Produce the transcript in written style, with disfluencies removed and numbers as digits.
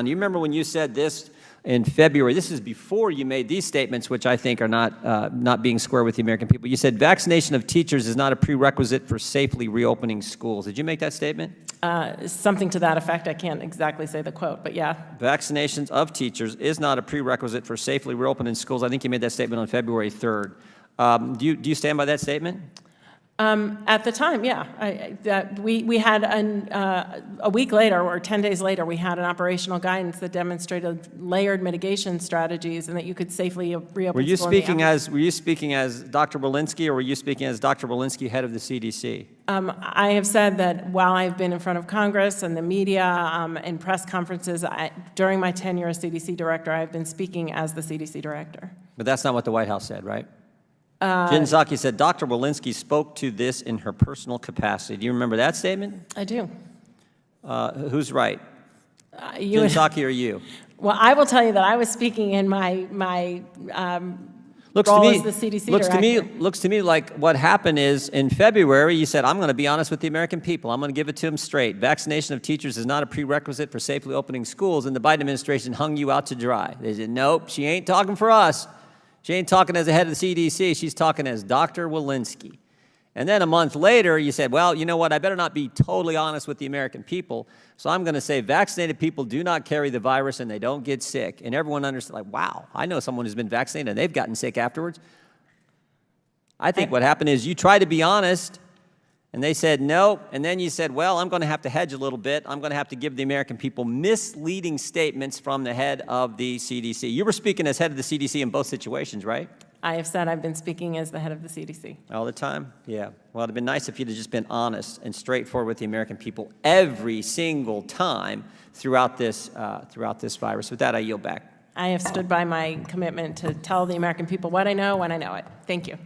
You remember when you said this in February? This is before you made these statements, which I think are not being square with the American people. You said vaccination of teachers is not a prerequisite for safely reopening schools. Did you make that statement? Something to that effect. I can't exactly say the quote, but yeah. Vaccinations of teachers is not a prerequisite for safely reopening schools. I think you made that statement on February 3rd. Do you stand by that statement? At the time, yeah. We had a week later or 10 days later, we had an operational guidance that demonstrated layered mitigation strategies and that you could safely reopen. Were you speaking as Dr. Walensky, or were you speaking as Dr. Walensky, head of the CDC? I have said that while I've been in front of Congress and the media and press conferences, during my tenure as CDC director, I've been speaking as the CDC director. But that's not what the White House said, right? Jen Psaki said Dr. Walensky spoke to this in her personal capacity. Do you remember that statement? I do. Who's right? You Jen Psaki or you? Well, I will tell you that I was speaking in my role as the CDC director. Looks to me like what happened is in February you said, I'm going to be honest with the American people. I'm going to give it to them straight. Vaccination of teachers is not a prerequisite for safely opening schools, and the Biden administration hung you out to dry. They said, nope, she ain't talking for us. She ain't talking as the head of the CDC. She's talking as Dr. Walensky. And then a month later, you said, well, you know what? I better not be totally honest with the American people. So I'm going to say vaccinated people do not carry the virus and they don't get sick. And everyone understood, like, wow, I know someone who's been vaccinated and they've gotten sick afterwards. I think what happened is you tried to be honest and they said no. And then you said, well, I'm going to have to hedge a little bit. I'm going to have to give the American people misleading statements from the head of the CDC. You were speaking as head of the CDC in both situations, right? I have said I've been speaking as the head of the CDC. All the time? Yeah. Well, it'd have been nice if you'd have just been honest and straightforward with the American people every single time throughout this virus. With that, I yield back. I have stood by my commitment to tell the American people what I know when I know it. Thank you.